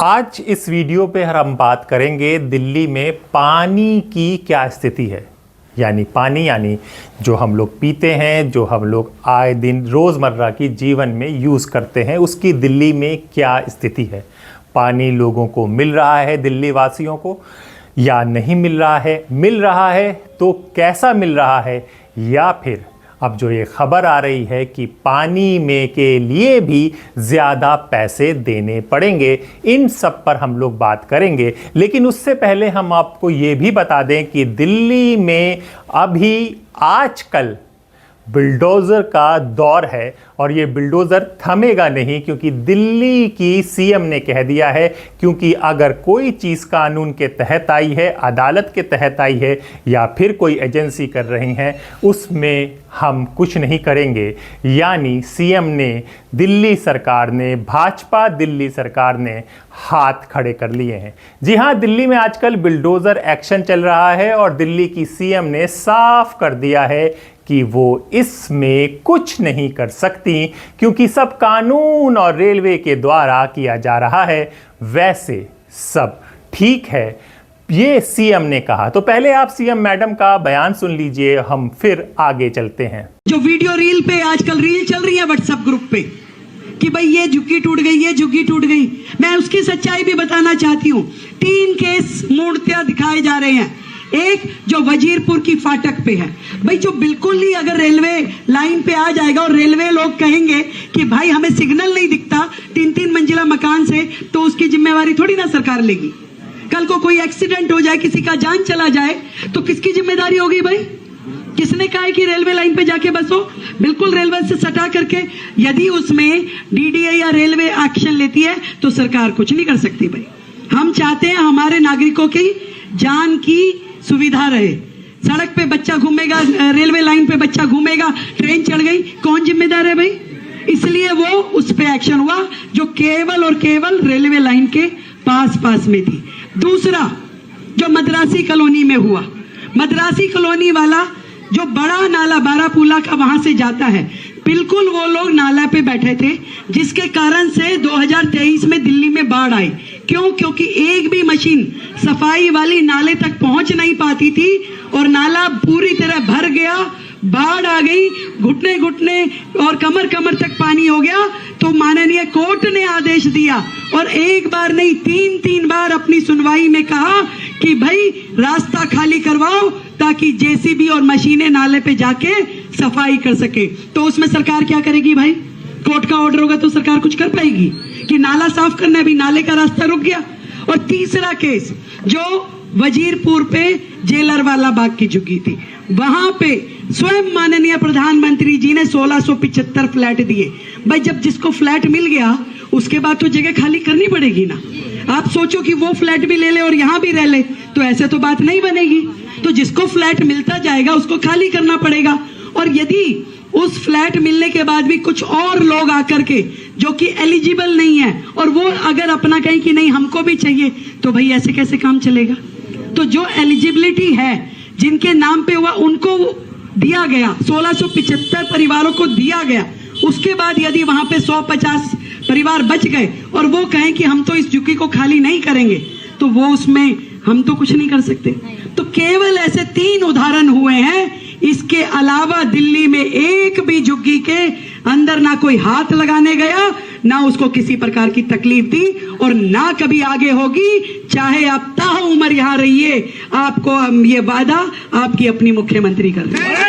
आज इस वीडियो पे हम बात करेंगे दिल्ली में पानी की क्या स्थिति है। यानी पानी यानी जो हम लोग पीते हैं, जो हम लोग आए दिन रोज़मर्रा की जीवन में यूज़ करते हैं, उसकी दिल्ली में क्या स्थिति है। पानी लोगों को मिल रहा है, दिल्ली वासियों को, या नहीं मिल रहा है तो कैसा मिल रहा है, या फिर अब जो ये खबर आ रही है कि पानी में के लिए भी ज़्यादा पैसे देने पड़ेंगे, इन सब पर हम लोग बात करेंगे। लेकिन उससे पहले हम आपको ये भी बता दें कि दिल्ली में अभी आजकल बुलडोज़र का दौर है और ये बुलडोज़र थमेगा नहीं, क्योंकि दिल्ली की सीएम ने कह दिया है क्योंकि अगर कोई चीज़ कानून के तहत आई है, अदालत के तहत आई है, या फिर कोई एजेंसी कर रही हैं, उसमें हम कुछ नहीं करेंगे। यानी सीएम ने, दिल्ली सरकार ने, भाजपा दिल्ली सरकार ने हाथ खड़े कर लिए हैं। जी हाँ, दिल्ली में आजकल बुलडोज़र एक्शन चल रहा है और दिल्ली की सीएम ने साफ कर दिया है कि वो इसमें कुछ नहीं कर सकती, क्योंकि सब कानून और रेलवे के द्वारा किया जा रहा है। वैसे सब ठीक है, ये सीएम ने कहा। तो पहले आप सीएम मैडम का बयान सुन लीजिए, हम फिर आगे चलते हैं। जो वीडियो रील पे आजकल रील चल रही है व्हाट्सएप ग्रुप पे कि भाई ये झुग्गी टूट गई, ये झुग्गी टूट गई, मैं उसकी सच्चाई भी बताना चाहती हूँ। 3 केस मूर्तियां दिखाए जा रहे हैं। एक जो वजीरपुर की फाटक पे है, भाई जो बिल्कुल ही अगर रेलवे लाइन पे आ जाएगा और रेलवे लोग कहेंगे कि भाई हमें सिग्नल नहीं दिखता 3-3 मंजिला मकान से, तो उसकी जिम्मेवारी थोड़ी ना सरकार लेगी। कल को कोई एक्सीडेंट हो जाए, किसी का जान चला जाए, तो किसकी जिम्मेदारी होगी भाई? किसने कहा है कि रेलवे लाइन पे जाके बसो? बिल्कुल रेलवे से सटा करके, यदि उसमें डीडीए या रेलवे एक्शन लेती है तो सरकार कुछ नहीं कर सकती। भाई हम चाहते हैं हमारे नागरिकों की जान की सुविधा रहे। सड़क पे बच्चा घूमेगा, रेलवे लाइन पे बच्चा घूमेगा, ट्रेन चढ़ गई, कौन जिम्मेदार है भाई? इसलिए वो उस पे एक्शन हुआ जो केवल और केवल रेलवे लाइन के पास में थी। दूसरा जो मद्रासी कॉलोनी में हुआ, मद्रासी कॉलोनी वाला जो बड़ा नाला बारापूला का वहां से जाता है, बिल्कुल वो लोग नाला पे बैठे थे, जिसके कारण से 2023 में दिल्ली में बाढ़ आई। क्यों? क्योंकि एक भी मशीन सफाई वाली नाले तक पहुंच नहीं पाती थी और नाला पूरी तरह भर गया, बाढ़ आ गई, घुटने घुटने और कमर कमर तक पानी हो गया। तो माननीय कोर्ट ने आदेश दिया और एक बार नहीं 3 बार अपनी सुनवाई में कहा कि भाई रास्ता खाली करवाओ ताकि जेसीबी और मशीनें नाले पे जाके सफाई कर सके। तो उसमें सरकार क्या करेगी भाई? कोर्ट का ऑर्डर होगा तो सरकार कुछ कर पाएगी कि नाला साफ करना है? अभी नाले का रास्ता रुक गया। और तीसरा केस जो वजीरपुर पे जेलर वाला बाग की झुग्गी थी, वहां पे स्वयं माननीय प्रधानमंत्री जी ने 1675 फ्लैट दिए। भाई जब जिसको फ्लैट मिल गया उसके बाद तो जगह खाली करनी पड़ेगी ना। आप सोचो कि वो फ्लैट भी ले ले और यहाँ भी रह ले, तो ऐसे तो बात नहीं बनेगी। तो जिसको फ्लैट मिलता जाएगा उसको खाली करना पड़ेगा। और यदि उस फ्लैट मिलने के बाद भी कुछ और लोग आकर के जो कि एलिजिबल नहीं है और वो अगर अपना कहें कि नहीं हमको भी चाहिए, तो भाई ऐसे कैसे काम चलेगा? तो जो एलिजिबिलिटी है, जिनके नाम पे हुआ, उनको दिया गया, 1675 परिवारों को दिया गया। उसके बाद यदि वहां पे 150 परिवार बच गए और वो कहें कि हम तो इस झुग्गी को खाली नहीं करेंगे, तो वो उसमें हम तो कुछ नहीं कर सकते। तो केवल ऐसे 3 उदाहरण हुए हैं। इसके अलावा दिल्ली में एक भी झुग्गी के अंदर ना कोई हाथ लगाने गया, ना उसको किसी प्रकार की तकलीफ दी और ना कभी आगे होगी। चाहे आप ताउम्र यहाँ रहिए, आपको हम ये वादा आपकी अपनी मुख्यमंत्री कर रहे हैं।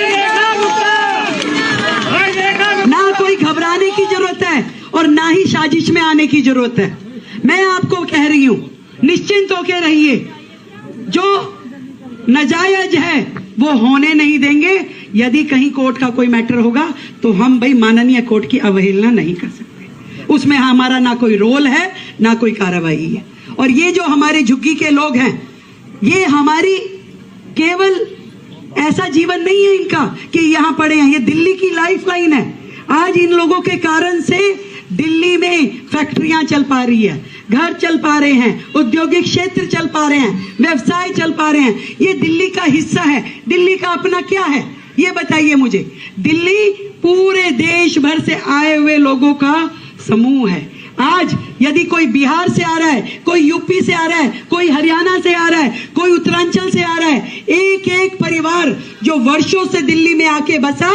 ना कोई घबराने की जरूरत है और ना ही साजिश में आने की जरूरत है। मैं आपको कह रही हूं, निश्चिंत होकर रहिए। जो नाजायज है वो होने नहीं देंगे। यदि कहीं कोर्ट का कोई मैटर होगा तो हम भाई माननीय कोर्ट की अवहेलना नहीं कर सकते। उसमें हमारा ना कोई रोल है, ना कोई कार्रवाई है। और ये जो हमारे झुग्गी के लोग हैं, ये हमारी केवल ऐसा जीवन नहीं है इनका कि यहाँ पड़े हैं, ये दिल्ली की लाइफ लाइन है। आज इन लोगों के कारण से दिल्ली में फैक्ट्रियां चल पा रही है, घर चल पा रहे हैं, औद्योगिक क्षेत्र चल पा रहे हैं, व्यवसाय चल पा रहे हैं। ये दिल्ली का हिस्सा है। दिल्ली का अपना क्या है ये बताइए मुझे। दिल्ली पूरे देश भर से आए हुए लोगों का समूह है। आज यदि कोई बिहार से आ रहा है, कोई यूपी से आ रहा है, कोई हरियाणा से आ रहा है, कोई उत्तरांचल से आ रहा है, एक एक परिवार जो वर्षों से दिल्ली में आके बसा,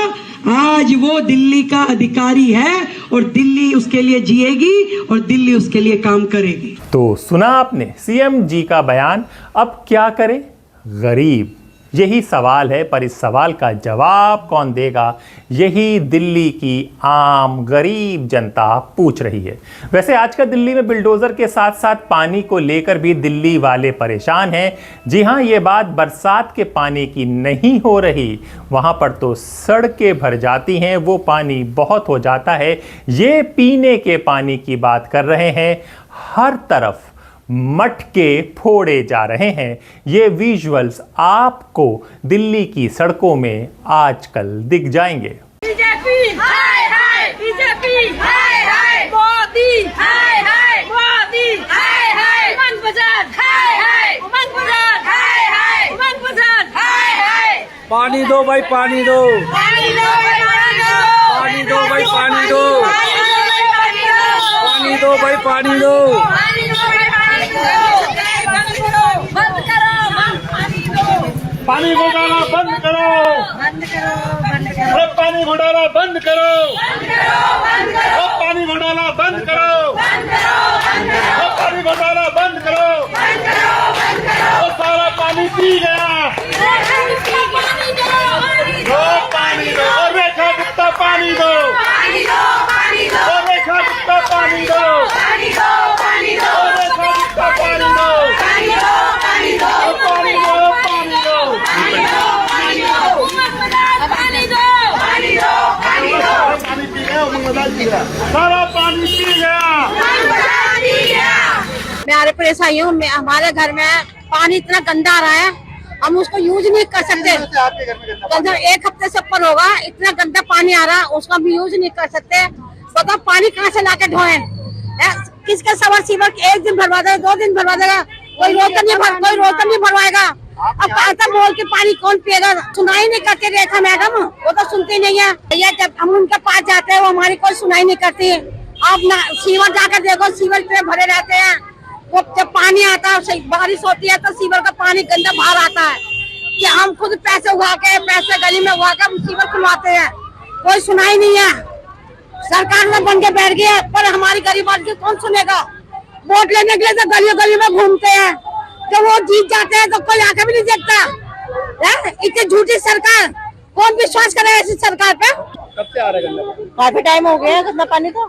आज वो दिल्ली का अधिकारी है और दिल्ली उसके लिए जिएगी और दिल्ली उसके लिए काम करेगी। तो सुना आपने सीएम जी का बयान। अब क्या करे गरीब, यही सवाल है, पर इस सवाल का जवाब कौन देगा, यही दिल्ली की आम गरीब जनता पूछ रही है। वैसे आजकल दिल्ली में बिल्डोजर के साथ साथ पानी को लेकर भी दिल्ली वाले परेशान हैं। जी हाँ, ये बात बरसात के पानी की नहीं हो रही, वहाँ पर तो सड़कें भर जाती हैं, वो पानी बहुत हो जाता है। ये पीने के पानी की बात कर रहे हैं, हर तरफ मटके फोड़े जा रहे हैं। ये विजुअल्स आपको दिल्ली की सड़कों में आजकल दिख जाएंगे। बीजेपी हाय हाय, बीजेपी हाय हाय, मोदी हाय हाय, मोदी हाय हाय, उमंग बजाज हाय हाय, उमंग बजाज हाय हाय, उमंग बजाज हाय हाय। पानी दो भाई, पानी दो, पानी दो भाई, पानी दो, पानी दो भाई, पानी दो, पानी दो भाई, पानी दो, बंद करो, पानी दो, पानी घोटाला बंद करो, बंद करो, बंद करो, अरे पानी घोटाला बंद करो, बंद करो, अरे पानी घोटाला बंद करो, अरे पानी घोटाला बंद करो, वो सारा पानी पी गया, दो पानी दो, और रेखा गुप्ता पानी दो, और रेखा गुप्ता पानी दो, और रेखा गुप्ता पानी दो, और पानी दो, पानी दो, पानी पी गया, सारा पानी पी गया। मैं आ परेशानी हूँ। हमारे घर में पानी इतना गंदा आ रहा है, हम उसको यूज नहीं कर सकते। गंदा 1 हफ्ते से ऊपर होगा, इतना गंदा पानी आ रहा है, उसका हम यूज नहीं कर सकते। बताओ पानी कहाँ से लाके ढोए? किसके सवर सीवर 1 दिन भरवा देगा, 2 दिन भरवा देगा, कोई रोक नहीं भरवाएगा। अब कहता बोल के पानी कौन पिएगा? सुनाई नहीं करती रेखा मैडम, वो तो सुनती नहीं है। भैया जब हम उनके पास जाते हैं वो हमारी कोई सुनाई नहीं करती। अब ना सीवर जाकर देखो, सीवर पे भरे रहते हैं। वो जब पानी आता है, बारिश होती है तो सीवर का पानी गंदा बाहर आता है कि हम खुद पैसे उगा के, पैसे गली में उगा के सीवर खुलवाते हैं, कोई सुनाई नहीं है। सरकार में बन के बैठ गया, पर हमारी गरीब आदमी कौन सुनेगा? वोट लेने के लिए तो गलियों गली में घूमते हैं, जब वो जीत जाते हैं तो कोई आके भी नहीं देखता। इतनी झूठी सरकार, कौन विश्वास करे ऐसी सरकार पे? कब से आ रहा है गंदा? काफी टाइम हो गया गंदा पानी, तो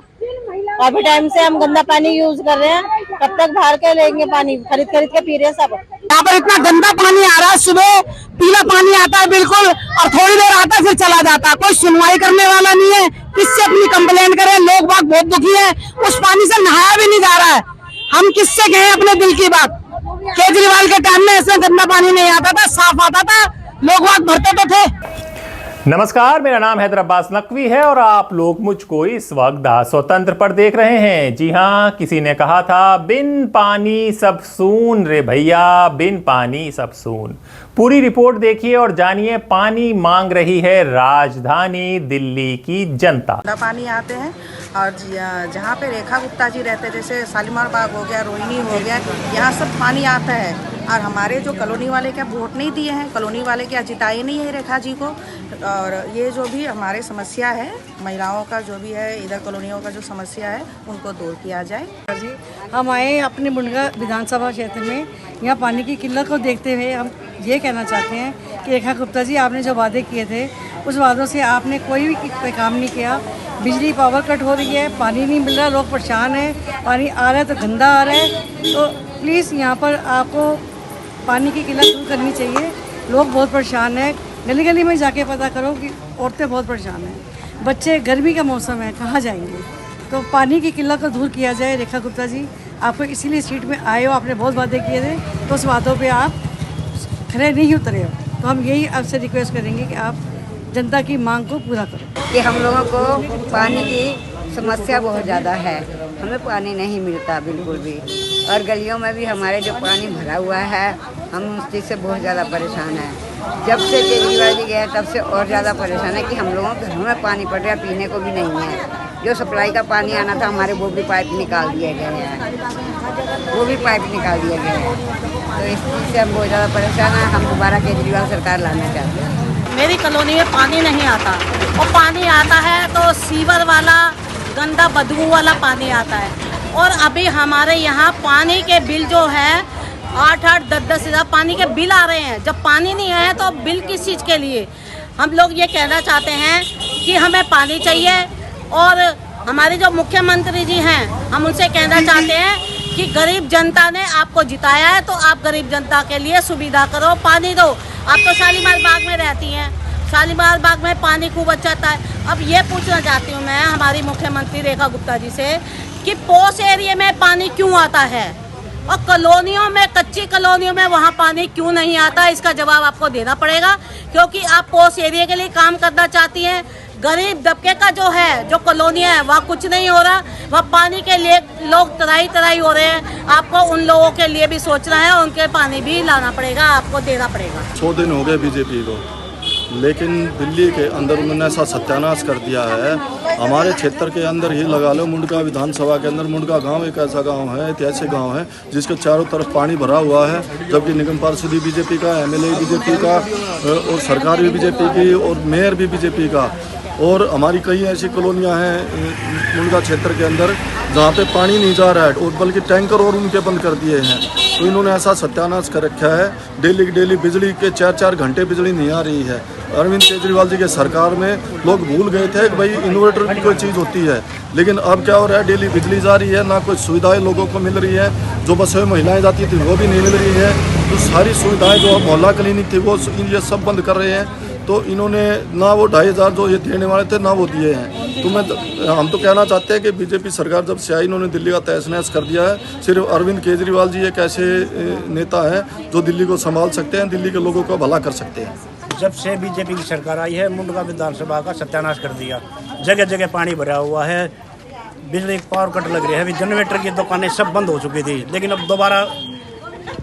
काफी टाइम से हम गंदा पानी यूज कर रहे हैं। कब तक बाहर के लेंगे पानी? खरीद खरीद के पी रहे हैं सब। यहाँ पर इतना गंदा पानी आ रहा है, सुबह पीला पानी आता है बिल्कुल, और थोड़ी देर आता है फिर चला जाता है। कोई सुनवाई करने वाला नहीं है, किससे अपनी कंप्लेन करें? लोग बाग बहुत दुखी है, उस पानी से नहाया भी नहीं जा रहा है। हम किससे कहें अपने दिल की बात? केजरीवाल के टाइम में ऐसे गंदा पानी नहीं आता था, साफ आता था, लोग बाग भरते तो थे। नमस्कार, मेरा नाम हैदर अब्बास नकवी है और आप लोग मुझको इस वक्त दास स्वतंत्र पर देख रहे हैं। जी हाँ, किसी ने कहा था बिन पानी सब सून रे भैया, बिन पानी सब सून। पूरी रिपोर्ट देखिए और जानिए पानी मांग रही है राजधानी दिल्ली की जनता। पानी आते हैं और जहाँ पे रेखा गुप्ता जी रहते हैं, जैसे शालीमार बाग हो गया, रोहिणी हो गया, यहाँ सब पानी आता है। और हमारे जो कॉलोनी वाले क्या वोट नहीं दिए हैं, कॉलोनी वाले क्या जिताए नहीं है रेखा जी को। और ये जो भी हमारे समस्या है, महिलाओं का जो भी है, इधर कॉलोनियों का जो समस्या है, उनको दूर किया जाए। जी, हम आए अपने बुंडगा विधानसभा क्षेत्र में, यहाँ पानी की किल्लत को देखते हुए हम ये कहना चाहते हैं कि रेखा गुप्ता जी, आपने जो वादे किए थे उस वादों से आपने कोई भी काम नहीं किया। बिजली पावर कट हो रही है, पानी नहीं मिल रहा, लोग परेशान हैं, पानी आ रहा है तो गंदा आ रहा है। तो प्लीज़ यहाँ पर आपको पानी की किल्लत दूर करनी चाहिए। लोग बहुत परेशान हैं, गली गली में जाके पता करो कि औरतें बहुत परेशान हैं, बच्चे, गर्मी का मौसम है, कहाँ जाएंगे? तो पानी की किल्लत को दूर किया जाए। रेखा गुप्ता जी, आपको इसीलिए सीट में आए हो, आपने बहुत वादे किए थे, तो उस वादों पे आप खरे नहीं उतरे हो। तो हम यही आपसे रिक्वेस्ट करेंगे कि आप जनता की मांग को पूरा करो। कि हम लोगों को पानी की समस्या बहुत ज़्यादा है, हमें पानी नहीं मिलता बिल्कुल भी, और गलियों में भी हमारे जो पानी भरा हुआ है, हम उस चीज़ से बहुत ज़्यादा परेशान हैं। जब से केजरीवाल जी गए तब से और ज़्यादा परेशान है कि हम लोगों के घरों में पानी पड़ रहा है, पीने को भी नहीं है। जो सप्लाई का पानी आना था हमारे वो भी पाइप निकाल दिए गए हैं, वो भी पाइप निकाल दिए गए हैं। तो इस चीज़ से हम बहुत ज़्यादा परेशान हैं। हम दोबारा केजरीवाल सरकार लाना चाहते हैं। मेरी कॉलोनी में पानी नहीं आता, और पानी आता है तो सीवर वाला गंदा बदबू वाला पानी आता है। और अभी हमारे यहाँ पानी के बिल जो है 8-8, 10-10 हज़ार पानी के बिल आ रहे हैं। जब पानी नहीं आया तो बिल किस चीज़ के लिए? हम लोग ये कहना चाहते हैं कि हमें पानी चाहिए। और हमारे जो मुख्यमंत्री जी हैं, हम उनसे कहना चाहते हैं कि गरीब जनता ने आपको जिताया है तो आप गरीब जनता के लिए सुविधा करो, पानी दो। आप तो शालीमार बाग में रहती हैं, शालीमार बाग में पानी खूब अच्छा आता है। अब ये पूछना चाहती हूँ मैं हमारी मुख्यमंत्री रेखा गुप्ता जी से कि पोस्ट एरिया में पानी क्यों आता है और कॉलोनियों में, कच्ची कॉलोनियों में वहाँ पानी क्यों नहीं आता? इसका जवाब आपको देना पड़ेगा, क्योंकि आप पोस्ट एरिया के लिए काम करना चाहती हैं। गरीब दबके का जो है, जो कॉलोनियाँ है, वहाँ कुछ नहीं हो रहा। वहाँ पानी के लिए लोग तराई हो रहे हैं। आपको उन लोगों के लिए भी सोचना है, उनके पानी भी लाना पड़ेगा, आपको देना पड़ेगा। 100 दिन हो गए बीजेपी को, लेकिन दिल्ली के अंदर उन्होंने ऐसा सत्यानाश कर दिया है। हमारे क्षेत्र के अंदर ही लगा लो, मुंडका विधानसभा के अंदर मुंडका गांव एक ऐसा गांव है, ऐतिहासिक गांव है जिसके चारों तरफ पानी भरा हुआ है, जबकि निगम पार्षद भी बीजेपी का, एमएलए बीजेपी का, और सरकार भी बीजेपी की, और मेयर भी बीजेपी का। और हमारी कई ऐसी कॉलोनियाँ हैं मुंडका क्षेत्र के अंदर जहाँ पे पानी नहीं जा रहा है, और बल्कि टैंकर और उनके बंद कर दिए हैं। तो इन्होंने ऐसा सत्यानाश कर रखा है, डेली की डेली बिजली के 4-4 घंटे बिजली नहीं आ रही है। अरविंद केजरीवाल जी के सरकार में लोग भूल गए थे कि भाई इन्वर्टर भी कोई चीज़ होती है, लेकिन अब क्या हो रहा है, डेली बिजली जा रही है, ना कोई सुविधाएं लोगों को मिल रही है। जो बसों में महिलाएं जाती थी वो भी नहीं मिल रही है। तो सारी सुविधाएं जो मोहल्ला क्लिनिक थी वो ये सब बंद कर रहे हैं। तो इन्होंने ना वो 2,500 जो ये देने वाले थे ना वो दिए हैं। तो हम तो कहना चाहते हैं कि बीजेपी सरकार जब से आई इन्होंने दिल्ली का तहस नहस कर दिया है। सिर्फ अरविंद केजरीवाल जी एक ऐसे नेता हैं जो दिल्ली को संभाल सकते हैं, दिल्ली के लोगों का भला कर सकते हैं। जब से बीजेपी की सरकार आई है, मुंडका विधानसभा का सत्यानाश कर दिया। जगह जगह पानी भरा हुआ है, बिजली पावर कट लग रही है। अभी जनरेटर की दुकानें सब बंद हो चुकी थी, लेकिन अब दोबारा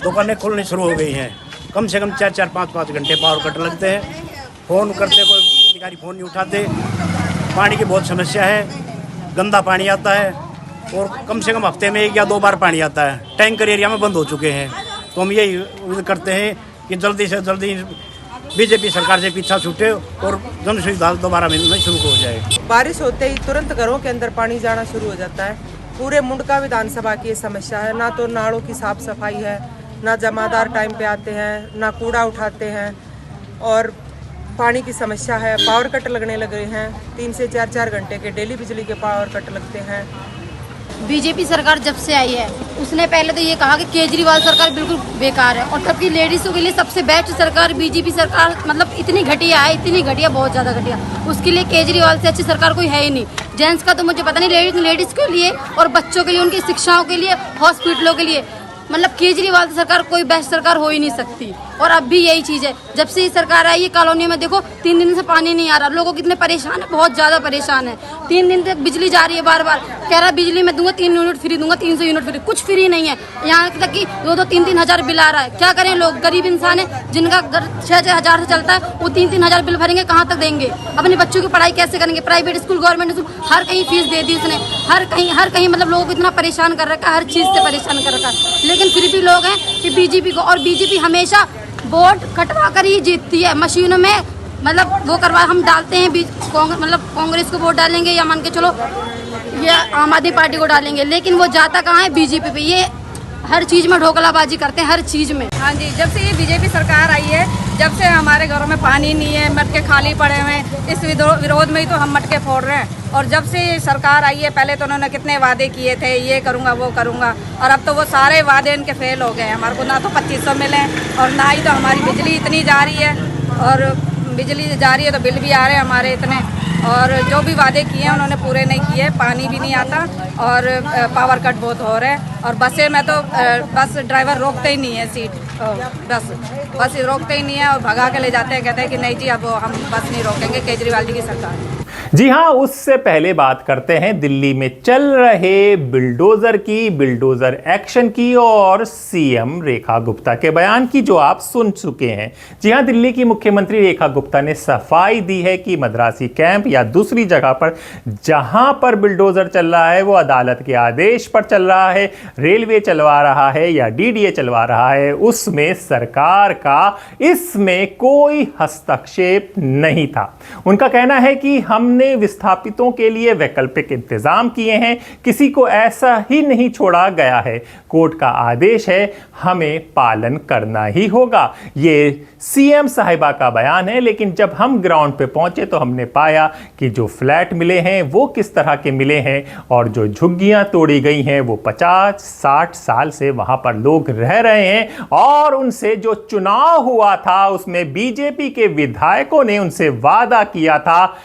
दुकानें खुलनी शुरू हो गई हैं। कम से कम 4-4, 5-5 घंटे पावर कट लगते हैं। फ़ोन करते, कोई अधिकारी फ़ोन नहीं उठाते। पानी की बहुत समस्या है, गंदा पानी आता है, और कम से कम हफ्ते में 1 या 2 बार पानी आता है। टैंकर एरिया में बंद हो चुके हैं। तो हम यही उम्मीद करते हैं कि जल्दी से जल्दी बीजेपी सरकार से पीछा छूटे और जन सुविधा दोबारा मिलना शुरू हो जाए। बारिश होते ही तुरंत घरों के अंदर पानी जाना शुरू हो जाता है। पूरे मुंडका विधानसभा की ये समस्या है। ना तो नालों की साफ सफाई है, ना जमादार टाइम पे आते हैं, ना कूड़ा उठाते हैं, और पानी की समस्या है। पावर कट लगने लगे हैं, 3 से 4-4 घंटे के डेली बिजली के पावर कट लगते हैं। बीजेपी सरकार जब से आई है उसने पहले तो ये कहा कि केजरीवाल सरकार बिल्कुल बेकार है, और तब की लेडीज़ों के लिए सबसे बेस्ट सरकार बीजेपी सरकार, मतलब इतनी घटिया है, इतनी घटिया, बहुत ज़्यादा घटिया। उसके लिए केजरीवाल से अच्छी सरकार कोई है ही नहीं। जेंट्स का तो मुझे पता नहीं, लेकिन लेडीज़ के लिए और बच्चों के लिए, उनकी शिक्षाओं के लिए, हॉस्पिटलों के लिए, मतलब केजरीवाल सरकार कोई बेस्ट सरकार हो ही नहीं सकती। और अब भी यही चीज़ है, जब से ये सरकार आई है कॉलोनी में देखो 3 दिन से पानी नहीं आ रहा। लोगों कितने परेशान है, बहुत ज़्यादा परेशान है। 3 दिन तक बिजली जा रही है, बार बार कह रहा बिजली मैं दूंगा 3 यूनिट फ्री दूंगा, 300 यूनिट फ्री, कुछ फ्री नहीं है। यहाँ तक कि 2-3 हज़ार बिल आ रहा है। क्या करें लोग, गरीब इंसान है जिनका घर 6-6 हज़ार से चलता है, वो 3-3 हज़ार बिल भरेंगे, कहाँ तक देंगे? अपने बच्चों की पढ़ाई कैसे करेंगे? प्राइवेट स्कूल, गवर्नमेंट स्कूल, हर कहीं फीस दे दी उसने, हर कहीं मतलब लोगों को इतना परेशान कर रखा है, हर चीज़ से परेशान कर रखा है। लेकिन फिर भी लोग हैं कि बीजेपी को, और बीजेपी हमेशा वोट कटवा कर ही जीतती है। मशीनों में मतलब वो करवा हम डालते हैं, मतलब कांग्रेस को वोट डालेंगे या मान के चलो ये आम आदमी पार्टी को डालेंगे, लेकिन वो जाता कहाँ है? बीजेपी पे। ये हर चीज़ में ढोकलाबाजी करते हैं, हर चीज़ में। हाँ जी, जब से ये बीजेपी सरकार आई है, जब से हमारे घरों में पानी नहीं है, मटके खाली पड़े हुए हैं, इस विरोध में ही तो हम मटके फोड़ रहे हैं। और जब से ये सरकार आई है, पहले तो उन्होंने कितने वादे किए थे, ये करूँगा वो करूँगा, और अब तो वो सारे वादे इनके फेल हो गए। हमारे को ना तो 2500 मिले, और ना ही तो हमारी बिजली इतनी जा रही है, और बिजली जा रही है तो बिल भी आ रहे हैं हमारे इतने, और जो भी वादे किए हैं उन्होंने पूरे नहीं किए। पानी भी नहीं आता, और पावर कट बहुत हो रहे हैं। और बसें में तो बस ड्राइवर रोकते ही नहीं है, सीट बस रोकते ही नहीं है, और भगा के ले जाते हैं, कहते हैं कि नहीं जी अब हम बस नहीं रोकेंगे, केजरीवाल जी की सरकार। जी हां, उससे पहले बात करते हैं दिल्ली में चल रहे बिल्डोजर एक्शन की और सीएम रेखा गुप्ता के बयान की, जो आप सुन चुके हैं। जी हां, दिल्ली की मुख्यमंत्री रेखा गुप्ता ने सफाई दी है कि मद्रासी कैंप या दूसरी जगह पर जहां पर बिल्डोजर चल रहा है वो अदालत के आदेश पर चल रहा है, रेलवे चलवा रहा है या डीडीए चलवा रहा है, उसमें सरकार का इसमें कोई हस्तक्षेप नहीं था। उनका कहना है कि हमने विस्थापितों के लिए वैकल्पिक इंतजाम किए हैं, किसी को ऐसा ही नहीं छोड़ा गया है, कोर्ट का आदेश है, हमें पालन करना ही होगा। ये सीएम साहिबा का बयान है, लेकिन जब हम ग्राउंड पे पहुंचे तो हमने पाया कि जो फ्लैट मिले हैं वो किस तरह के मिले हैं और जो झुग्गियां तोड़ी गई हैं वो 50-60 साल से वहां पर लोग रह रहे हैं और उनसे जो चुनाव हुआ था उसमें बीजेपी के विधायकों ने उनसे वादा किया था,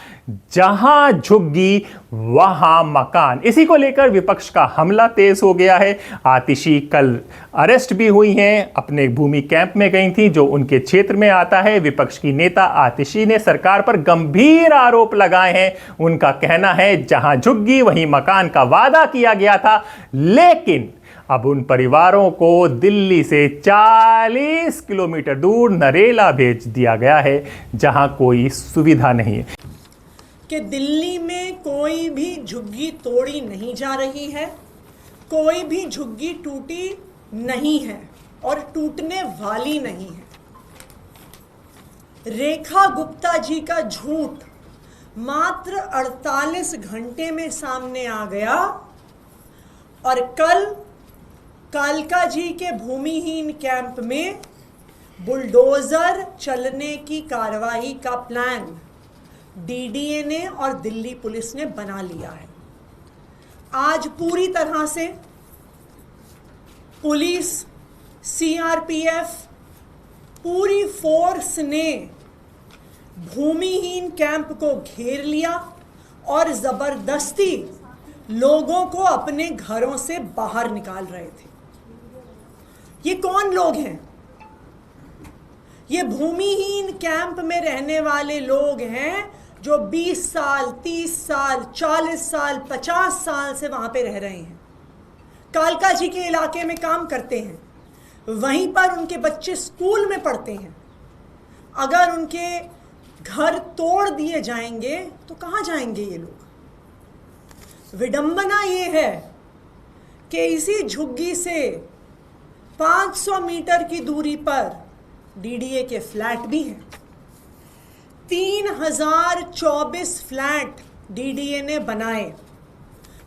जहां झुग्गी वहां मकान। इसी को लेकर विपक्ष का हमला तेज हो गया है। आतिशी कल अरेस्ट भी हुई हैं, अपने भूमि कैंप में गई थी जो उनके क्षेत्र में आता है। विपक्ष की नेता आतिशी ने सरकार पर गंभीर आरोप लगाए हैं। उनका कहना है जहां झुग्गी वहीं मकान का वादा किया गया था, लेकिन अब उन परिवारों को दिल्ली से 40 किलोमीटर दूर नरेला भेज दिया गया है, जहां कोई सुविधा नहीं है। कि दिल्ली में कोई भी झुग्गी तोड़ी नहीं जा रही है, कोई भी झुग्गी टूटी नहीं है और टूटने वाली नहीं है। रेखा गुप्ता जी का झूठ मात्र 48 घंटे में सामने आ गया और कल कालका जी के भूमिहीन कैंप में बुलडोजर चलने की कार्रवाई का प्लान डीडीए ने और दिल्ली पुलिस ने बना लिया है। आज पूरी तरह से पुलिस, सीआरपीएफ, पूरी फोर्स ने भूमिहीन कैंप को घेर लिया और जबरदस्ती लोगों को अपने घरों से बाहर निकाल रहे थे। ये कौन लोग हैं? ये भूमिहीन कैंप में रहने वाले लोग हैं जो 20 साल, 30 साल, 40 साल, 50 साल से वहां पे रह रहे हैं, कालका जी के इलाके में काम करते हैं, वहीं पर उनके बच्चे स्कूल में पढ़ते हैं। अगर उनके घर तोड़ दिए जाएंगे तो कहां जाएंगे ये लोग? विडंबना ये है कि इसी झुग्गी से 500 मीटर की दूरी पर डीडीए के फ्लैट भी हैं। 3024 फ्लैट डीडीए ने बनाए,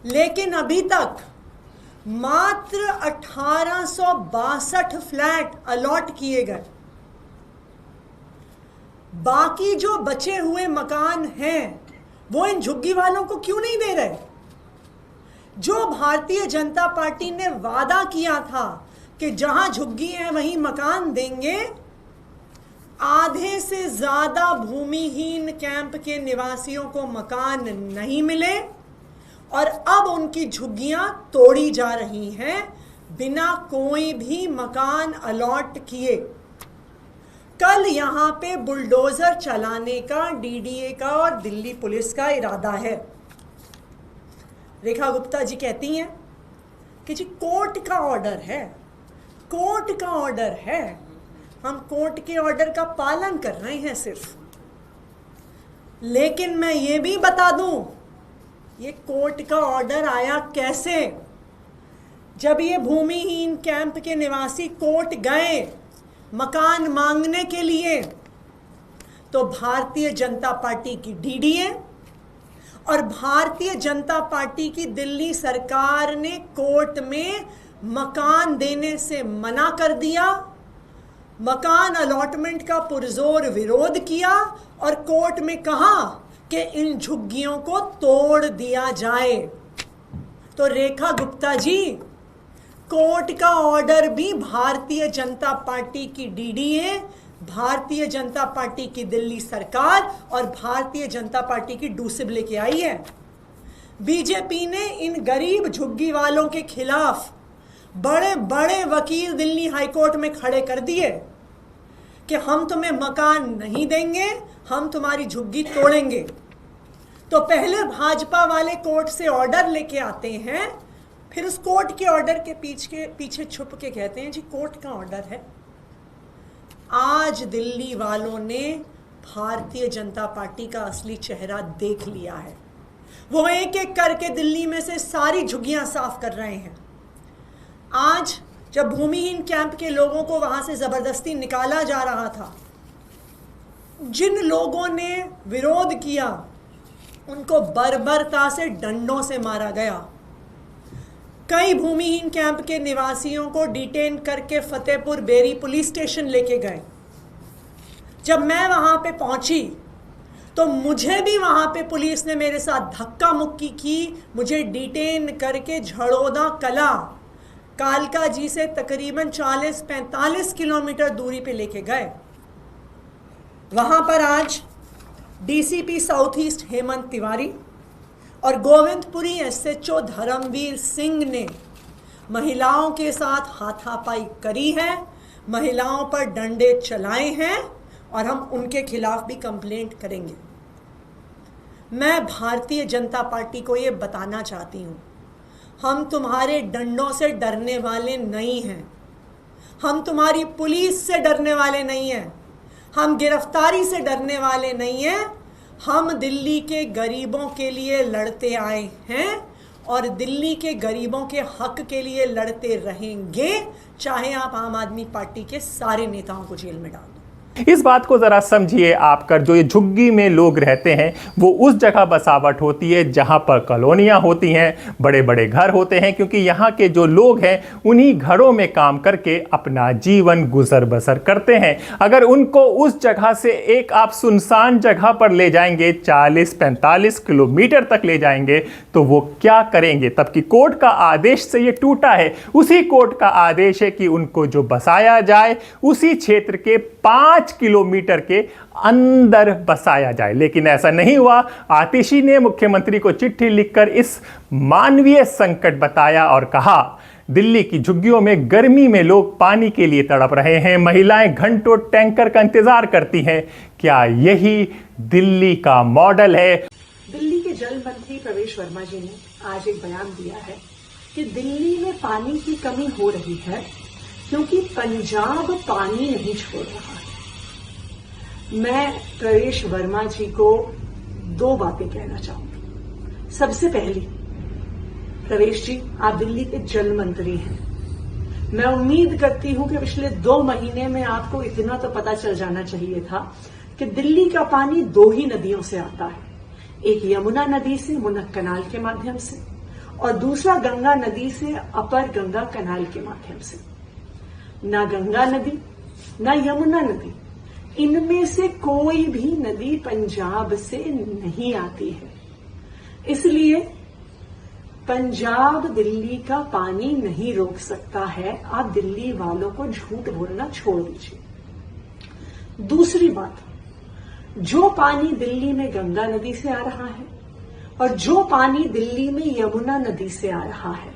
लेकिन अभी तक मात्र 1862 फ्लैट अलॉट किए गए। बाकी जो बचे हुए मकान हैं वो इन झुग्गी वालों को क्यों नहीं दे रहे? जो भारतीय जनता पार्टी ने वादा किया था कि जहां झुग्गी है वहीं मकान देंगे, आधे से ज्यादा भूमिहीन कैंप के निवासियों को मकान नहीं मिले और अब उनकी झुग्गियां तोड़ी जा रही हैं बिना कोई भी मकान अलॉट किए। कल यहां पे बुलडोजर चलाने का डीडीए का और दिल्ली पुलिस का इरादा है। रेखा गुप्ता जी कहती हैं कि जी कोर्ट का ऑर्डर है, कोर्ट का ऑर्डर है, हम कोर्ट के ऑर्डर का पालन कर रहे हैं सिर्फ। लेकिन मैं ये भी बता दूं, ये कोर्ट का ऑर्डर आया कैसे? जब ये भूमिहीन कैंप के निवासी कोर्ट गए मकान मांगने के लिए, तो भारतीय जनता पार्टी की डीडीए और भारतीय जनता पार्टी की दिल्ली सरकार ने कोर्ट में मकान देने से मना कर दिया, मकान अलॉटमेंट का पुरजोर विरोध किया और कोर्ट में कहा कि इन झुग्गियों को तोड़ दिया जाए। तो रेखा गुप्ता जी, कोर्ट का ऑर्डर भी भारतीय जनता पार्टी की डीडीए, भारतीय जनता पार्टी की दिल्ली सरकार और भारतीय जनता पार्टी की डूसिब लेके आई है। बीजेपी ने इन गरीब झुग्गी वालों के खिलाफ बड़े बड़े वकील दिल्ली हाईकोर्ट में खड़े कर दिए कि हम तुम्हें मकान नहीं देंगे, हम तुम्हारी झुग्गी तोड़ेंगे। तो पहले भाजपा वाले कोर्ट से ऑर्डर लेके आते हैं, फिर उस कोर्ट के ऑर्डर के पीछे छुप के कहते हैं जी कोर्ट का ऑर्डर है। आज दिल्ली वालों ने भारतीय जनता पार्टी का असली चेहरा देख लिया है। वो एक एक करके दिल्ली में से सारी झुग्गियां साफ कर रहे हैं। आज जब भूमिहीन कैंप के लोगों को वहां से जबरदस्ती निकाला जा रहा था, जिन लोगों ने विरोध किया उनको बर्बरता से डंडों से मारा गया। कई भूमिहीन कैंप के निवासियों को डिटेन करके फतेहपुर बेरी पुलिस स्टेशन लेके गए। जब मैं वहां पे पहुंची तो मुझे भी वहां पे पुलिस ने मेरे साथ धक्का मुक्की की, मुझे डिटेन करके झड़ौदा कला कालका जी से तकरीबन 40-45 किलोमीटर दूरी पे लेके गए। वहां पर आज DCP south east Hemant Tiwari और गोविंदपुरी एसएचओ धर्मवीर सिंह ने महिलाओं के साथ हाथापाई करी है, महिलाओं पर डंडे चलाए हैं और हम उनके खिलाफ भी कंप्लेंट करेंगे। मैं भारतीय जनता पार्टी को ये बताना चाहती हूँ, हम तुम्हारे डंडों से डरने वाले नहीं हैं, हम तुम्हारी पुलिस से डरने वाले नहीं हैं, हम गिरफ्तारी से डरने वाले नहीं हैं। हम दिल्ली के गरीबों के लिए लड़ते आए हैं और दिल्ली के गरीबों के हक के लिए लड़ते रहेंगे, चाहे आप आम आदमी पार्टी के सारे नेताओं को जेल में डाल दो। इस बात को ज़रा समझिए आप कर, जो ये झुग्गी में लोग रहते हैं वो उस जगह बसावट होती है जहाँ पर कॉलोनियाँ होती हैं, बड़े बड़े घर होते हैं, क्योंकि यहाँ के जो लोग हैं उन्हीं घरों में काम करके अपना जीवन गुजर बसर करते हैं। अगर उनको उस जगह से एक आप सुनसान जगह पर ले जाएंगे, 40-45 किलोमीटर तक ले जाएंगे, तो वो क्या करेंगे? तब कि कोर्ट का आदेश से ये टूटा है। उसी कोर्ट का आदेश है कि उनको जो बसाया जाए उसी क्षेत्र के 5 किलोमीटर के अंदर बसाया जाए, लेकिन ऐसा नहीं हुआ। आतिशी ने मुख्यमंत्री को चिट्ठी लिखकर इस मानवीय संकट बताया और कहा, दिल्ली की झुग्गियों में गर्मी में लोग पानी के लिए तड़प रहे हैं, महिलाएं घंटों टैंकर का इंतजार करती हैं। क्या यही दिल्ली का मॉडल है? दिल्ली के जल मंत्री प्रवेश वर्मा जी ने आज एक बयान दिया है कि दिल्ली में पानी की कमी हो रही है क्योंकि पंजाब पानी नहीं छोड़ रहा है। मैं प्रवेश वर्मा जी को 2 बातें कहना चाहूंगी। सबसे पहली, प्रवेश जी, आप दिल्ली के जल मंत्री हैं। मैं उम्मीद करती हूं कि पिछले 2 महीने में आपको इतना तो पता चल जाना चाहिए था कि दिल्ली का पानी 2 ही नदियों से आता है, एक यमुना नदी से मुनक कनाल के माध्यम से और दूसरा गंगा नदी से अपर गंगा कनाल के माध्यम से। ना गंगा नदी ना यमुना नदी, इनमें से कोई भी नदी पंजाब से नहीं आती है। इसलिए पंजाब दिल्ली का पानी नहीं रोक सकता है। आप दिल्ली वालों को झूठ बोलना छोड़ दीजिए। दूसरी बात, जो पानी दिल्ली में गंगा नदी से आ रहा है और जो पानी दिल्ली में यमुना नदी से आ रहा है,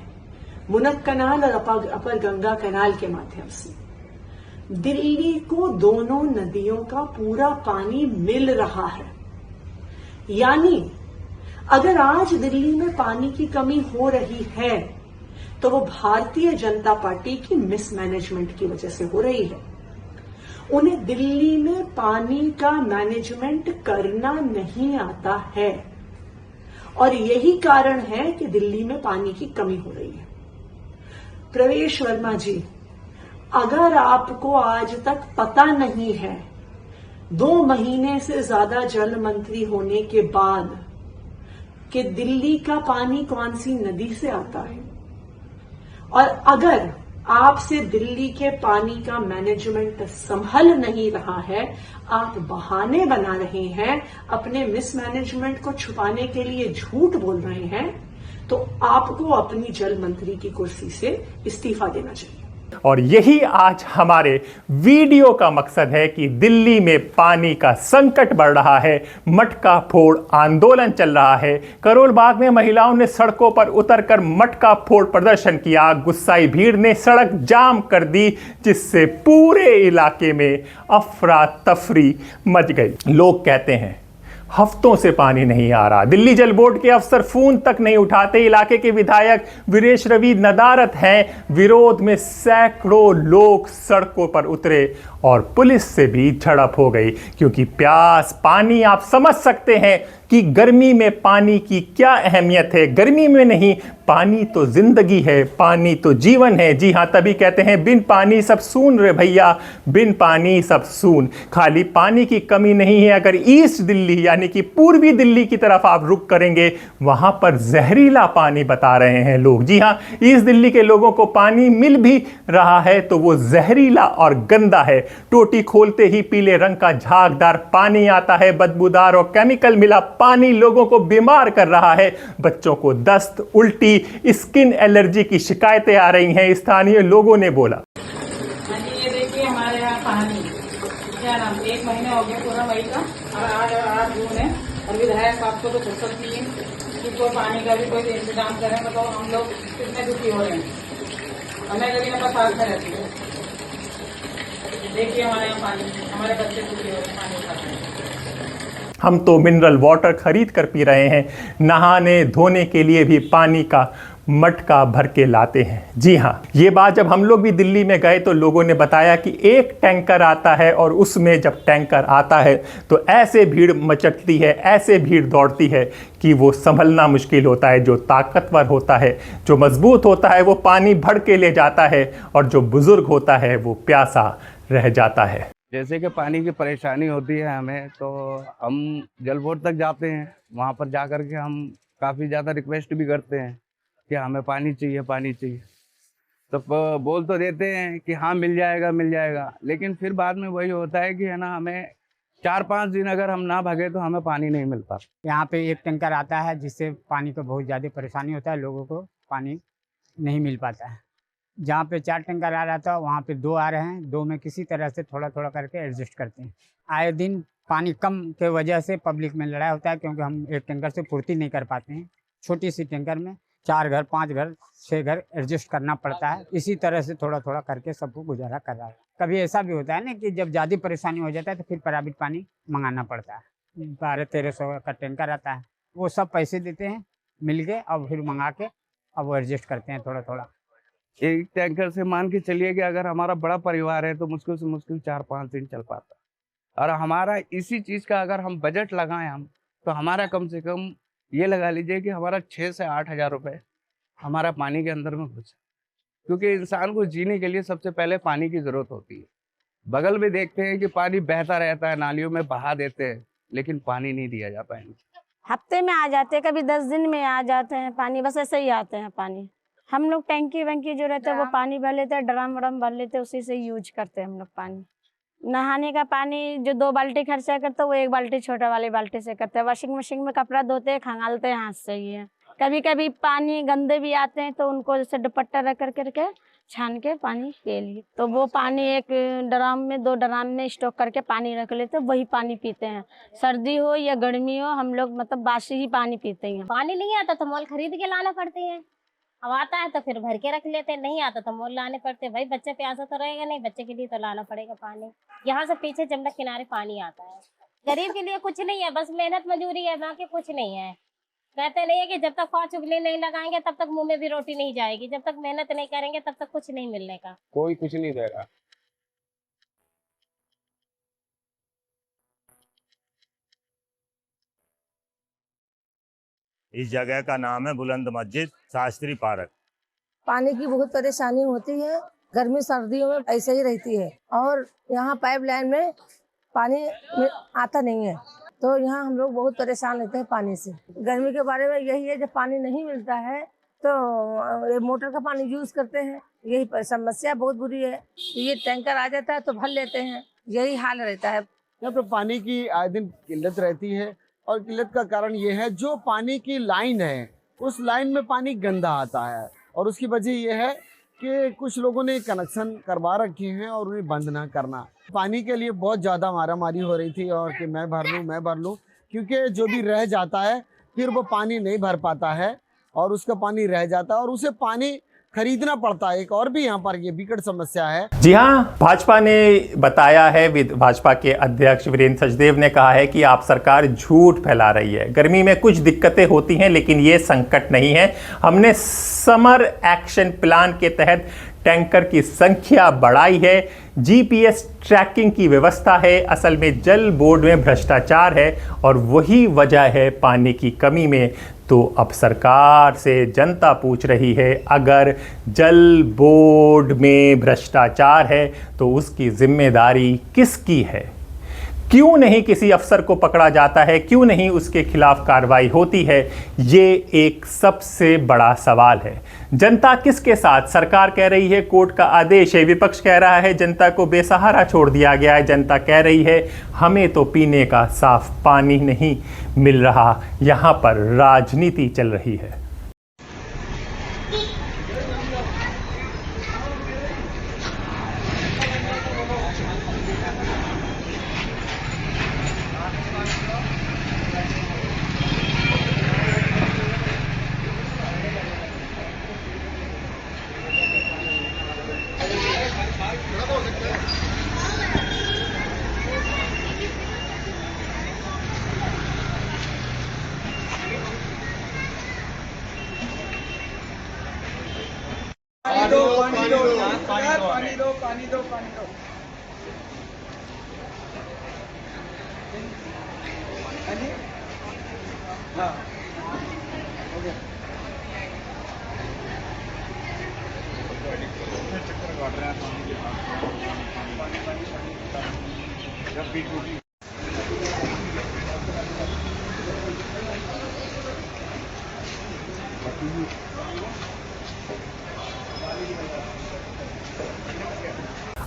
मुनक कनाल और अपर गंगा कनाल के माध्यम से, दिल्ली को दोनों नदियों का पूरा पानी मिल रहा है। यानी अगर आज दिल्ली में पानी की कमी हो रही है तो वो भारतीय जनता पार्टी की मिसमैनेजमेंट की वजह से हो रही है। उन्हें दिल्ली में पानी का मैनेजमेंट करना नहीं आता है और यही कारण है कि दिल्ली में पानी की कमी हो रही है। प्रवेश वर्मा जी, अगर आपको आज तक पता नहीं है, 2 महीने से ज्यादा जल मंत्री होने के बाद, कि दिल्ली का पानी कौन सी नदी से आता है, और अगर आपसे दिल्ली के पानी का मैनेजमेंट संभल नहीं रहा है, आप बहाने बना रहे हैं, अपने मिसमैनेजमेंट को छुपाने के लिए झूठ बोल रहे हैं, तो आपको अपनी जल मंत्री की कुर्सी से इस्तीफा देना चाहिए। और यही आज हमारे वीडियो का मकसद है कि दिल्ली में पानी का संकट बढ़ रहा है, मटका फोड़ आंदोलन चल रहा है। करोल बाग में महिलाओं ने सड़कों पर उतरकर मटका फोड़ प्रदर्शन किया, गुस्साई भीड़ ने सड़क जाम कर दी, जिससे पूरे इलाके में अफरा तफरी मच गई। लोग कहते हैं हफ्तों से पानी नहीं आ रहा। दिल्ली जल बोर्ड के अफसर फोन तक नहीं उठाते। इलाके के विधायक वीरेश रवि नदारत हैं। विरोध में सैकड़ों लोग सड़कों पर उतरे और पुलिस से भी झड़प हो गई, क्योंकि प्यास पानी, आप समझ सकते हैं कि गर्मी में पानी की क्या अहमियत है। गर्मी में नहीं, पानी तो जिंदगी है, पानी तो जीवन है। जी हाँ, तभी कहते हैं बिन पानी सब सून रे भैया, बिन पानी सब सून। खाली पानी की कमी नहीं है। अगर ईस्ट दिल्ली यानी कि पूर्वी दिल्ली की तरफ आप रुख करेंगे, वहां पर जहरीला पानी बता रहे हैं लोग। जी हाँ, ईस्ट दिल्ली के लोगों को पानी मिल भी रहा है तो वो जहरीला और गंदा है। टोटी खोलते ही पीले रंग का झागदार पानी आता है। बदबूदार और केमिकल मिला पानी लोगों को बीमार कर रहा है। बच्चों को दस्त, उल्टी, स्किन एलर्जी की शिकायतें आ रही हैं, स्थानीय लोगों ने बोला। ये देखिए हमारे यहाँ पानी क्या नाम, 1 महीने हो गया पूरा मई का, और आज जून है, और विधायक साहब को तो फुर्सत नहीं है कि कोई पानी का भी कोई इंतजाम करें। बताओ हम लोग कितने दुखी हो रहे हैं। हमें गरीब नंबर 7 में रहती है। देखिए हमारे यहाँ पानी, हमारे बच्चे दुखी हो रहे हैं पानी खाते हैं। हम तो मिनरल वाटर खरीद कर पी रहे हैं, नहाने धोने के लिए भी पानी का मटका भर के लाते हैं। जी हाँ, ये बात जब हम लोग भी दिल्ली में गए तो लोगों ने बताया कि एक टैंकर आता है और उसमें जब टैंकर आता है तो ऐसे भीड़ मचलती है, ऐसे भीड़ दौड़ती है कि वो संभलना मुश्किल होता है। जो ताकतवर होता है, जो मजबूत होता है, वो पानी भर के ले जाता है, और जो बुजुर्ग होता है वो प्यासा रह जाता है। जैसे कि पानी की परेशानी होती है हमें, तो हम जल बोर्ड तक जाते हैं। वहाँ पर जा कर के हम काफ़ी ज़्यादा रिक्वेस्ट भी करते हैं कि हमें पानी चाहिए, पानी चाहिए। तो बोल तो देते हैं कि हाँ मिल जाएगा, मिल जाएगा, लेकिन फिर बाद में वही होता है कि है ना, हमें 4-5 दिन अगर हम ना भगे तो हमें पानी नहीं मिलता। यहाँ पे एक टैंकर आता है जिससे पानी को बहुत ज़्यादा परेशानी होता है, लोगों को पानी नहीं मिल पाता है। जहाँ पे 4 टैंकर आ रहा था वहाँ पे 2 आ रहे हैं, 2 में किसी तरह से थोड़ा थोड़ा करके एडजस्ट करते हैं। आए दिन पानी कम के वजह से पब्लिक में लड़ाई होता है, क्योंकि हम एक टैंकर से पूर्ति नहीं कर पाते हैं। छोटी सी टैंकर में 4 घर, 5 घर, 6 घर एडजस्ट करना पड़ता है। इसी तरह से थोड़ा थोड़ा करके सबको गुजारा कर रहा है। कभी ऐसा भी होता है ना कि जब ज़्यादा परेशानी हो जाता है तो फिर प्राइवेट पानी मंगाना पड़ता है। 1200-1300 का टैंकर आता है, वो सब पैसे देते हैं मिल के, अब फिर मंगा के अब वो एडजस्ट करते हैं थोड़ा थोड़ा। एक टैंकर से मान के चलिए कि अगर हमारा बड़ा परिवार है तो मुश्किल से मुश्किल 4-5 दिन चल पाता है। और हमारा इसी चीज़ का अगर हम बजट लगाएं हम, तो हमारा कम से कम ये लगा लीजिए कि हमारा 6 से 8 हज़ार रुपये हमारा पानी के अंदर में घुस, क्योंकि इंसान को जीने के लिए सबसे पहले पानी की ज़रूरत होती है। बगल में देखते हैं कि पानी बहता रहता है, नालियों में बहा देते हैं, लेकिन पानी नहीं दिया जाता है। हफ्ते में आ जाते हैं, कभी 10 दिन में आ जाते हैं पानी, बस ऐसे ही आते हैं पानी। हम लोग टैंकी वैंकी जो रहता है वो पानी भर लेते हैं, ड्रम व्रम भर लेते हैं, उसी से यूज करते हैं हम लोग पानी। नहाने का पानी जो 2 बाल्टी खर्चा करते हैं वो 1 बाल्टी छोटा वाली बाल्टी से करते हैं। वॉशिंग मशीन में कपड़ा धोते हैं, खंगालते हैं हाथ से ही है। कभी कभी पानी गंदे भी आते हैं तो उनको जैसे दुपट्टा रख करके छान के पानी पी लिए, तो वो पानी एक ड्राम में 2 ड्राम में स्टॉक करके पानी रख लेते हैं, वही पानी पीते हैं। सर्दी हो या गर्मी हो हम लोग मतलब बासी ही पानी पीते हैं। पानी नहीं आता तो मोल खरीद के लाना पड़ते हैं, अब आता है तो फिर भर के रख लेते हैं, नहीं आता तो मोल लाने पड़ते हैं। भाई बच्चे प्यासा तो रहेगा नहीं, बच्चे के लिए तो लाना पड़ेगा पानी। यहाँ से पीछे जमना किनारे पानी आता है। गरीब के लिए कुछ नहीं है, बस मेहनत मजूरी है, बाकी कुछ नहीं है। कहते नहीं है कि जब तक 5 उंगली नहीं लगाएंगे तब तक मुंह में भी रोटी नहीं जाएगी, जब तक मेहनत नहीं करेंगे तब तक कुछ नहीं मिलने का। कोई कुछ नहीं दे रहा। इस जगह का नाम है बुलंद मस्जिद शास्त्री पार्क। पानी की बहुत परेशानी होती है, गर्मी सर्दियों में ऐसे ही रहती है, और यहाँ पाइपलाइन में पानी आता नहीं है, तो यहाँ हम लोग बहुत परेशान रहते हैं पानी से। गर्मी के बारे में यही है, जब पानी नहीं मिलता है तो मोटर का पानी यूज करते हैं, यही समस्या बहुत बुरी है। ये टैंकर आ जाता है तो भर लेते हैं, यही हाल रहता है। यहाँ पे पानी की आए दिन किल्लत रहती है, और किल्लत का कारण ये है जो पानी की लाइन है उस लाइन में पानी गंदा आता है, और उसकी वजह ये है कि कुछ लोगों ने कनेक्शन करवा रखे हैं और उन्हें बंद ना करना। पानी के लिए बहुत ज़्यादा मारामारी हो रही थी, और कि मैं भर लूँ, क्योंकि जो भी रह जाता है फिर वो पानी नहीं भर पाता है और उसका पानी रह जाता है, और उसे पानी खरीदना पड़ता है। एक और भी यहाँ पर ये विकट समस्या है। जी हाँ, भाजपा ने बताया है, भाजपा के अध्यक्ष वीरेंद्र सचदेव ने कहा है कि आप सरकार झूठ फैला रही है। गर्मी में कुछ दिक्कतें होती हैं लेकिन ये संकट नहीं है। हमने समर एक्शन प्लान के तहत टैंकर की संख्या बढ़ाई है, जीपीएस ट्रैकिंग की व्यवस्था है। असल में जल बोर्ड में भ्रष्टाचार है और वही वजह है पानी की कमी में। तो अब सरकार से जनता पूछ रही है, अगर जल बोर्ड में भ्रष्टाचार है तो उसकी जिम्मेदारी किसकी है? क्यों नहीं किसी अफसर को पकड़ा जाता है? क्यों नहीं उसके खिलाफ कार्रवाई होती है? ये एक सबसे बड़ा सवाल है। जनता किसके साथ? सरकार कह रही है कोर्ट का आदेश है, विपक्ष कह रहा है जनता को बेसहारा छोड़ दिया गया है, जनता कह रही है हमें तो पीने का साफ पानी नहीं मिल रहा। यहाँ पर राजनीति चल रही है। पानी दो। हाँ, हो गया। चक्कर काट रहे हैं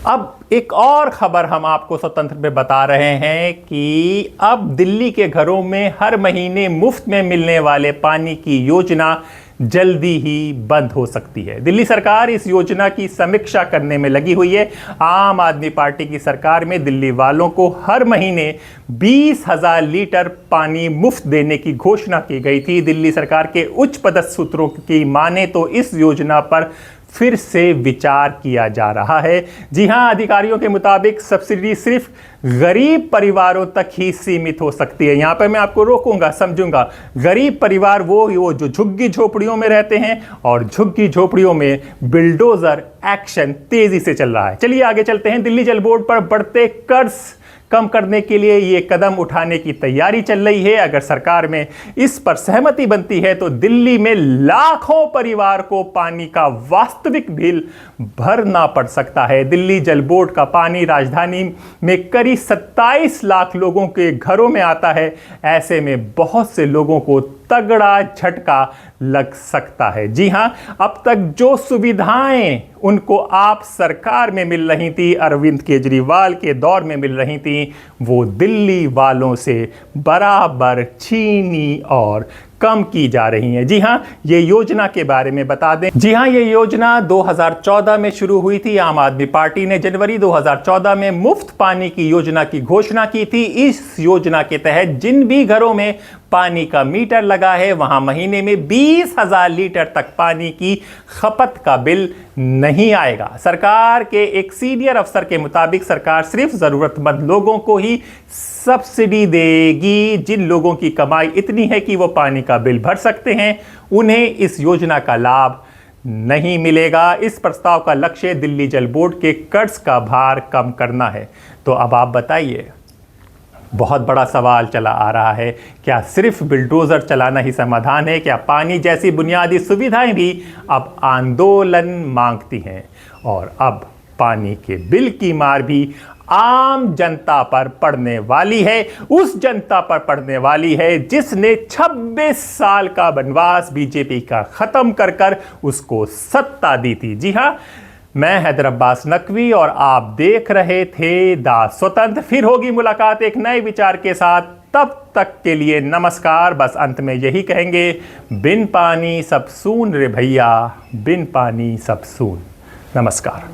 अब एक और खबर हम आपको स्वतंत्र में बता रहे हैं कि अब दिल्ली के घरों में हर महीने मुफ्त में मिलने वाले पानी की योजना जल्दी ही बंद हो सकती है। दिल्ली सरकार इस योजना की समीक्षा करने में लगी हुई है। आम आदमी पार्टी की सरकार में दिल्ली वालों को हर महीने 20,000 लीटर पानी मुफ्त देने की घोषणा की गई थी। दिल्ली सरकार के उच्च पदस्थ सूत्रों की माने तो इस योजना पर फिर से विचार किया जा रहा है। जी हां, अधिकारियों के मुताबिक सब्सिडी सिर्फ गरीब परिवारों तक ही सीमित हो सकती है। यहां पर मैं आपको रोकूंगा, समझूंगा। गरीब परिवार वो जो झुग्गी झोपड़ियों में रहते हैं और झुग्गी झोपड़ियों में बिल्डोजर एक्शन तेजी से चल रहा है। चलिए आगे चलते हैं। दिल्ली जल बोर्ड पर बढ़ते कर्ज कम करने के लिए ये कदम उठाने की तैयारी चल रही है। अगर सरकार में इस पर सहमति बनती है तो दिल्ली में लाखों परिवार को पानी का वास्तविक बिल भरना पड़ सकता है। दिल्ली जल बोर्ड का पानी राजधानी में करीब 27 लाख लोगों के घरों में आता है। ऐसे में बहुत से लोगों को तगड़ा झटका लग सकता है। जी हां, अब तक जो सुविधाएं उनको आप सरकार में मिल रही थी, अरविंद केजरीवाल के दौर में मिल रही थी, वो दिल्ली वालों से बराबर छीनी और कम की जा रही हैं। जी हां, ये योजना के बारे में बता दें। जी हां, ये योजना 2014 में शुरू हुई थी। आम आदमी पार्टी ने जनवरी 2014 में मुफ्त पानी की योजना की घोषणा की थी। इस योजना के तहत जिन भी घरों में पानी का मीटर लगा है वहां महीने में 20,000 लीटर तक पानी की खपत का बिल नहीं आएगा। सरकार के एक सीनियर अफसर के मुताबिक सरकार सिर्फ जरूरतमंद लोगों को ही सब्सिडी देगी। जिन लोगों की कमाई इतनी है कि वो पानी का बिल भर सकते हैं, उन्हें इस योजना का लाभ नहीं मिलेगा। इस प्रस्ताव का लक्ष्य दिल्ली जल बोर्ड के कर्ज का भार कम करना है। तो अब आप बताइए, बहुत बड़ा सवाल चला आ रहा है, क्या सिर्फ बिल्डोजर चलाना ही समाधान है? क्या पानी जैसी बुनियादी सुविधाएं भी अब आंदोलन मांगती हैं? और अब पानी के बिल की मार भी आम जनता पर पड़ने वाली है। उस जनता पर पड़ने वाली है जिसने 26 साल का वनवास बीजेपी का खत्म कर कर उसको सत्ता दी थी। जी हां, मैं हैदर अब्बास नकवी और आप देख रहे थे द स्वतंत्र। फिर होगी मुलाकात एक नए विचार के साथ। तब तक के लिए नमस्कार। बस अंत में यही कहेंगे, बिन पानी सब सून रे भैया, बिन पानी सब सून। नमस्कार।